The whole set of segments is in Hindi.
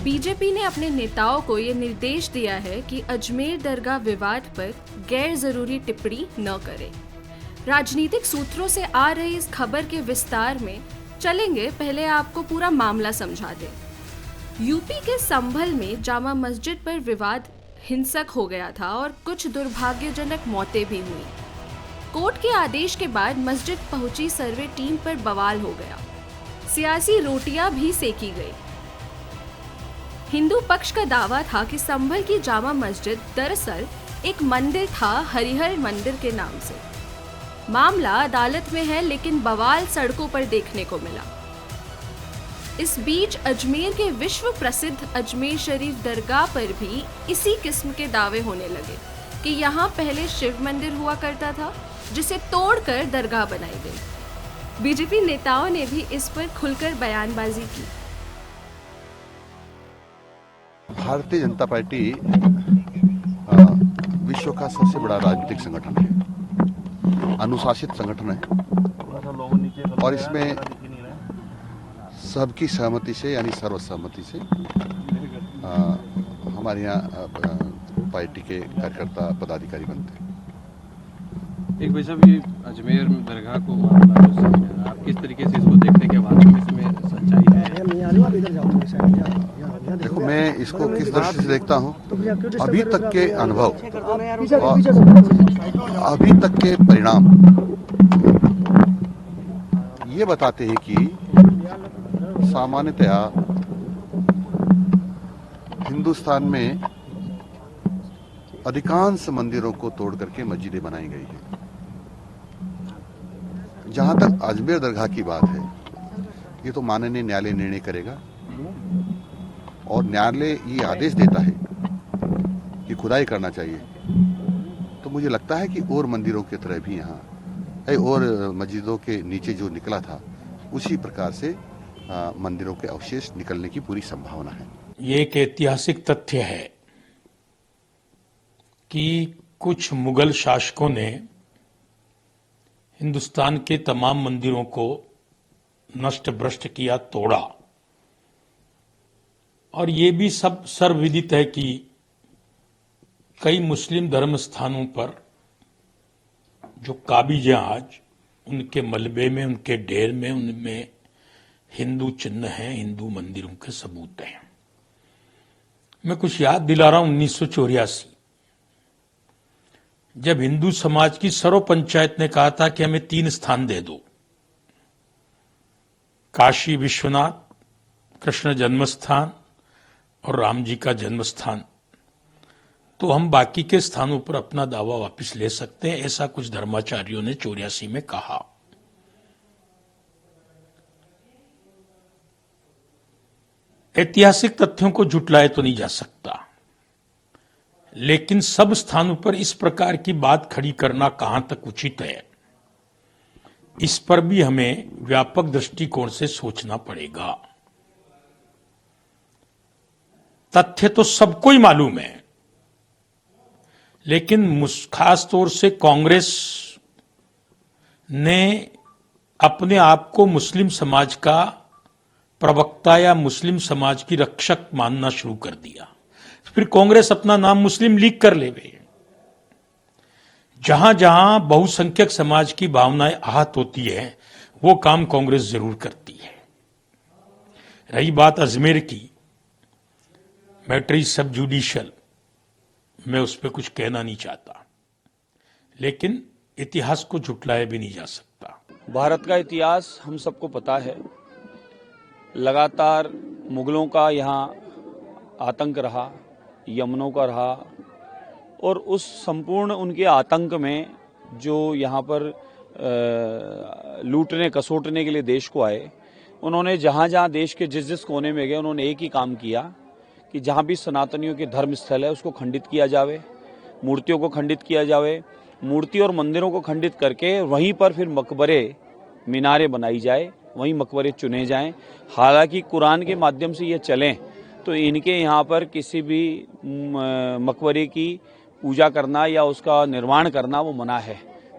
बीजेपी ने अपने नेताओं को ये निर्देश दिया है कि अजमेर दरगाह विवाद पर गैर जरूरी टिप्पणी न करें। राजनीतिक सूत्रों से आ रही इस खबर के विस्तार में चलेंगे, पहले आपको पूरा मामला समझा दें। यूपी के संभल में जामा मस्जिद पर विवाद हिंसक हो गया था और कुछ दुर्भाग्यजनक मौतें भी हुई। कोर्ट के आदेश के बाद मस्जिद पहुंची सर्वे टीम पर बवाल हो गया। सियासी रोटियां भी सेकी गई। हिंदू पक्ष का दावा था कि संभल की जामा मस्जिद दरअसल एक मंदिर था, हरिहर मंदिर के नाम से। मामला अदालत में है, लेकिन बवाल सड़कों पर देखने को मिला। इस बीच अजमेर के विश्व प्रसिद्ध अजमेर शरीफ दरगाह पर भी इसी किस्म के दावे होने लगे कि यहाँ पहले शिव मंदिर हुआ करता था, जिसे तोड़कर दरगाह बनाई गई। बीजेपी नेताओं ने भी इस पर खुलकर बयानबाजी की। भारतीय जनता पार्टी विश्व का सबसे बड़ा राजनीतिक संगठन है, अनुशासित संगठन है और इसमें सबकी सहमति से यानी सर्वसहमति से हमारे यहाँ पार्टी के कार्यकर्ता पदाधिकारी बनते हैं। एक भाई साहब, ये अजमेर दरगाह को मामला आप किस तरीके से इसको देखते हैं कि वास्तव में इसमें सच्चाई है? देखो, मैं इसको किस दृष्टि से देखता हूँ, अभी तक के अनुभव और अभी तक के परिणाम ये बताते हैं कि सामान्यतया हिंदुस्तान में अधिकांश मंदिरों को तोड़ करके मस्जिदें बनाई गई है। जहां तक अजमेर दरगाह की बात है, ये तो माननीय न्यायालय निर्णय करेगा और न्यायालय ये आदेश देता है कि खुदाई करना चाहिए, तो मुझे लगता है कि और मंदिरों की तरह भी यहाँ और मस्जिदों के नीचे जो निकला था उसी प्रकार से मंदिरों के अवशेष निकलने की पूरी संभावना है। ये एक ऐतिहासिक तथ्य है कि कुछ मुगल शासकों ने हिंदुस्तान के तमाम मंदिरों को नष्ट भ्रष्ट किया, तोड़ा। और ये भी सब सर्वविदित है कि कई मुस्लिम धर्म स्थानों पर जो काबिज हैं आज, उनके मलबे में, उनके ढेर में, उनमें हिंदू चिन्ह हैं, हिंदू मंदिरों के सबूत हैं। मैं कुछ याद दिला रहा हूं, 1984 जब हिंदू समाज की सर्व पंचायत ने कहा था कि हमें 3 स्थान दे दो, काशी विश्वनाथ, कृष्ण जन्मस्थान और राम जी का जन्मस्थान, तो हम बाकी के स्थानों पर अपना दावा वापस ले सकते हैं, ऐसा कुछ धर्माचार्यों ने 84 में कहा। ऐतिहासिक तथ्यों को झुटलाया तो नहीं जा सकता, लेकिन सब स्थानों पर इस प्रकार की बात खड़ी करना कहां तक उचित है, इस पर भी हमें व्यापक दृष्टिकोण से सोचना पड़ेगा। तथ्य तो सबको ही मालूम है, लेकिन खास तौर से कांग्रेस ने अपने आप को मुस्लिम समाज का प्रवक्ता या मुस्लिम समाज की रक्षक मानना शुरू कर दिया। फिर कांग्रेस अपना नाम मुस्लिम लीग कर लेवे। जहां जहां बहुसंख्यक समाज की भावनाएं आहत होती है, वो काम कांग्रेस जरूर करती है। रही बात अजमेर की, मैटर सब जुडिशियल, मैं उस पर कुछ कहना नहीं चाहता, लेकिन इतिहास को झुटलाया भी नहीं जा सकता। भारत का इतिहास हम सबको पता है। लगातार मुगलों का यहाँ आतंक रहा, यमनों का रहा, और उस संपूर्ण उनके आतंक में जो यहाँ पर लूटने कसोटने के लिए देश को आए, उन्होंने जहाँ जहाँ देश के जिस जिस कोने में गए, उन्होंने एक ही काम किया कि जहाँ भी सनातनियों के धर्म स्थल है उसको खंडित किया जावे, मूर्तियों को खंडित किया जावे, मूर्ति और मंदिरों को खंडित करके वहीं पर फिर मकबरे मीनारें बनाई जाए, वहीं मकबरे चुने जाएं। हालांकि कुरान के माध्यम से ये चलें तो इनके यहाँ पर किसी भी मकबरे की पूजा करना या उसका निर्माण करना वो मना है।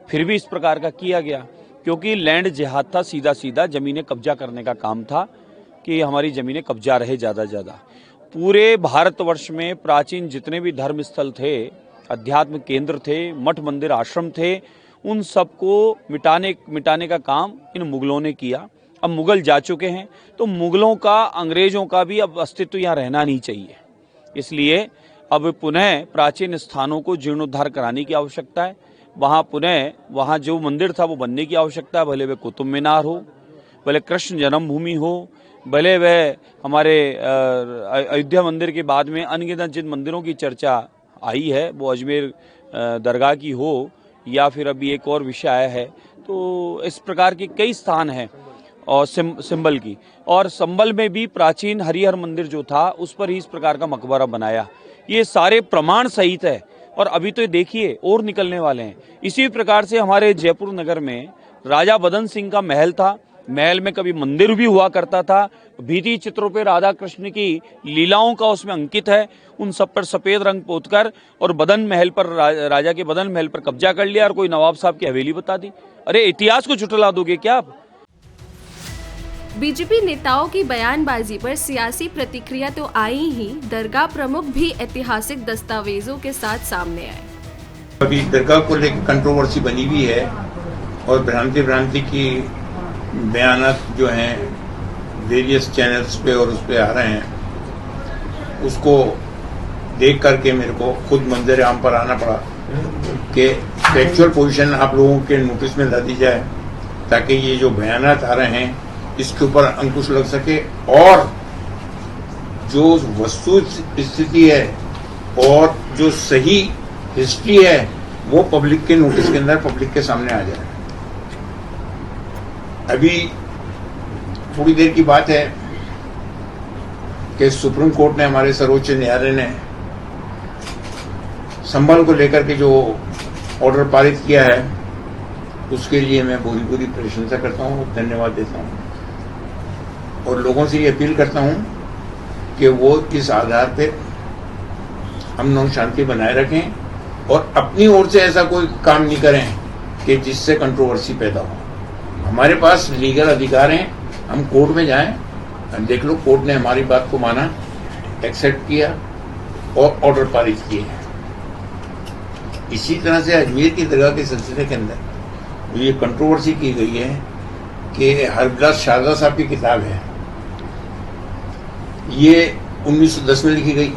फिर भी इस प्रकार का किया गया क्योंकि लैंड जिहाद था, सीधा सीधा ज़मीनें कब्जा करने का काम था कि हमारी ज़मीनें कब्जा रहे ज़्यादा से ज़्यादा। पूरे भारतवर्ष में प्राचीन जितने भी धर्म स्थल थे, अध्यात्म केंद्र थे, मठ मंदिर आश्रम थे, उन सबको मिटाने का काम इन मुगलों ने किया। अब मुगल जा चुके हैं, तो मुगलों का, अंग्रेजों का भी अब अस्तित्व यहाँ रहना नहीं चाहिए। इसलिए अब पुनः प्राचीन स्थानों को जीर्णोद्धार कराने की आवश्यकता है। वहाँ जो मंदिर था वो बनने की आवश्यकता है, भले वह कुतुब मीनार हो, भले कृष्ण जन्मभूमि हो, भले वह हमारे अयोध्या मंदिर के बाद में अनगिनत जिन मंदिरों की चर्चा आई है वो अजमेर दरगाह की हो, या फिर अभी एक और विषय आया है। तो इस प्रकार के कई स्थान हैं और सिंबल की, और संबल में भी प्राचीन हरिहर मंदिर जो था उस पर ही इस प्रकार का मकबरा बनाया। ये सारे प्रमाण सहित है, और अभी तो देखिए और निकलने वाले हैं। इसी प्रकार से हमारे जयपुर नगर में राजा बदन सिंह का महल था। महल में कभी मंदिर भी हुआ करता था। भित्ति चित्रों पे राधा कृष्ण की लीलाओं का उसमें अंकित है। उन सब पर सफेद रंग पोतकर और बदन महल पर, राजा के बदन महल पर कब्जा कर लिया और कोई नवाब साहब की हवेली बता दी। अरे इतिहास को झुठला दोगे क्या आप? बीजेपी नेताओं की बयानबाजी पर सियासी प्रतिक्रिया तो आई ही, दरगाह प्रमुख भी ऐतिहासिक दस्तावेजों के साथ सामने आए। अभी दरगाह को लेकर कंट्रोवर्सी बनी हुई है और भ्रांति की बयानात जो हैं वेरियस चैनल्स पे और उस पे आ रहे हैं, उसको देख करके मेरे को खुद मंदिर आम पर आना पड़ा कि फैक्चुअल पोजीशन आप लोगों के नोटिस में ला दी जाए, ताकि ये जो बयानात आ रहे हैं इसके ऊपर अंकुश लग सके, और जो वस्तु स्थिति है और जो सही हिस्ट्री है वो पब्लिक के नोटिस के अंदर, पब्लिक के सामने आ जाए। अभी थोड़ी देर की बात है कि सुप्रीम कोर्ट ने, हमारे सर्वोच्च न्यायालय ने संबल को लेकर के जो ऑर्डर पारित किया है उसके लिए मैं पूरी प्रशंसा करता हूँ, धन्यवाद देता हूँ, और लोगों से ये अपील करता हूँ कि वो इस आधार पे अमन शांति बनाए रखें और अपनी ओर से ऐसा कोई काम नहीं करें कि जिससे कंट्रोवर्सी पैदा हो। हमारे पास लीगल अधिकार हैं, हम कोर्ट में जाएं, देख लो कोर्ट ने हमारी बात को माना, एक्सेप्ट किया और ऑर्डर पारित किए। इसी तरह से अजमेर की दरगाह के सिलसिले के अंदर ये कंट्रोवर्सी की गई है कि हरबिलास शारदा साहब की किताब है, ये 1910 में लिखी गई,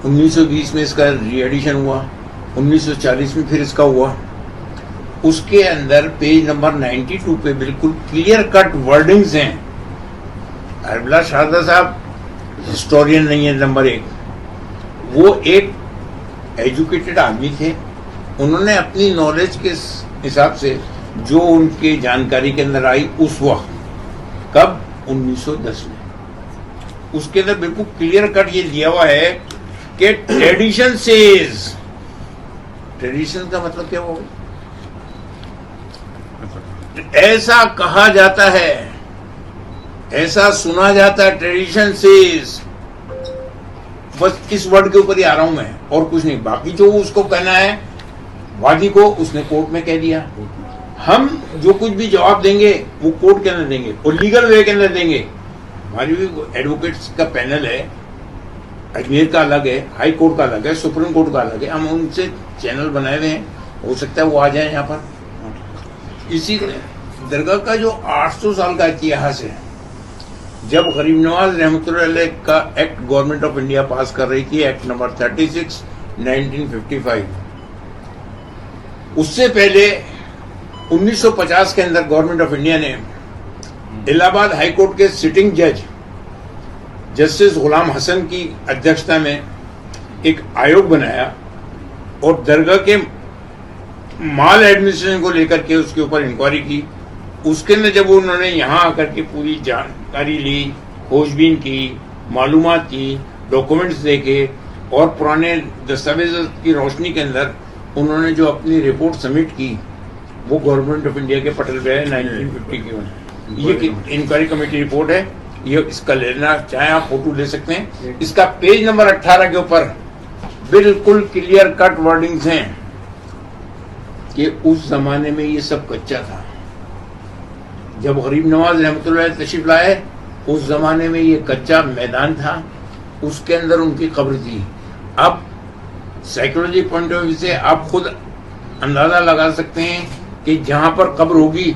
1920 में इसका री एडिशन हुआ, 1940 में फिर इसका हुआ। उसके अंदर पेज नंबर 92 पे बिल्कुल क्लियर कट वर्डिंग्स हैं। हरबिलास शारदा साहब हिस्टोरियन नहीं है, नंबर 1, वो एक एजुकेटेड आदमी थे। उन्होंने अपनी नॉलेज के हिसाब से जो उनके जानकारी के अंदर आई उस वक्त, कब 1910 में, उसके अंदर बिल्कुल क्लियर कट ये दिया हुआ है कि ट्रेडिशन सेज, ट्रेडिशन का मतलब क्या होगा, ऐसा कहा जाता है, ऐसा सुना जाता है, ट्रेडिशन सेज, बस इस वर्ड के ऊपर ही आ रहा हूं मैं और कुछ नहीं। बाकी जो उसको कहना है वादी को, उसने कोर्ट में कह दिया। हम जो कुछ भी जवाब देंगे वो कोर्ट के अंदर देंगे और लीगल वे के अंदर देंगे। हमारी भी एडवोकेट्स का पैनल है, अजमेर का अलग है, हाई कोर्ट का अलग है, सुप्रीम कोर्ट का अलग है। हम उनसे चैनल बनाए हुए हैं, हो सकता है वो आ जाए यहाँ पर। इसी दरगाह का जो 800 साल का इतिहास है, जब गरीब नवाज रहमतुल्लाह अलैह का एक्ट गवर्नमेंट ऑफ इंडिया पास कर रही थी, एक्ट नंबर 36 1955, उससे पहले 1950 के अंदर गवर्नमेंट ऑफ इंडिया ने इलाहाबाद हाई कोर्ट के सिटिंग जज जस्टिस गुलाम हसन की अध्यक्षता में एक आयोग बनाया और दरगाह के माल एडमिनिस्ट्रेशन को लेकर के उसके ऊपर इंक्वायरी की। उसके अंदर जब उन्होंने यहाँ आकर के पूरी जानकारी ली, खोजबीन की, मालूमात की, डॉक्यूमेंट्स देखे और पुराने दस्तावेज की रोशनी के अंदर उन्होंने जो अपनी रिपोर्ट सबमिट की, वो गवर्नमेंट ऑफ इंडिया के पटल पे है 1950 की। ये इंक्वायरी कमेटी रिपोर्ट है, ये इसका लेना चाहे आप फोटो ले सकते हैं। इसका पेज नंबर 18 के ऊपर बिल्कुल क्लियर कट वर्डिंग्स हैं कि उस जमाने में ये सब कच्चा था। जब गरीब नवाज रहमतुल्लाह तशरीफ लाए, उस जमाने में ये कच्चा मैदान था उसके अंदर उनकी कब्र थी। अब साइकोलॉजी पॉइंट ऑफ व्यू से आप खुद अंदाजा लगा सकते हैं कि जहां पर कब्र होगी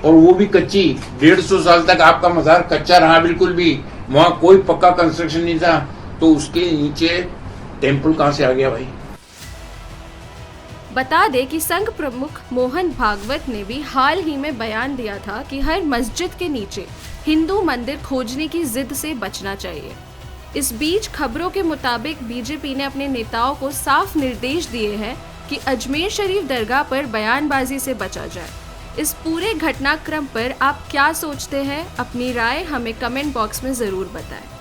और वो भी कच्ची, 150 साल तक आपका मजार कच्चा रहा, बिल्कुल भी वहां कोई पक्का कंस्ट्रक्शन नहीं था, तो उसके नीचे टेम्पल कहां से आ गया भाई। बता दें कि संघ प्रमुख मोहन भागवत ने भी हाल ही में बयान दिया था कि हर मस्जिद के नीचे हिंदू मंदिर खोजने की जिद से बचना चाहिए। इस बीच खबरों के मुताबिक बीजेपी ने अपने नेताओं को साफ निर्देश दिए हैं कि अजमेर शरीफ दरगाह पर बयानबाजी से बचा जाए। इस पूरे घटनाक्रम पर आप क्या सोचते हैं? अपनी राय हमें कमेंट बॉक्स में ज़रूर बताएं।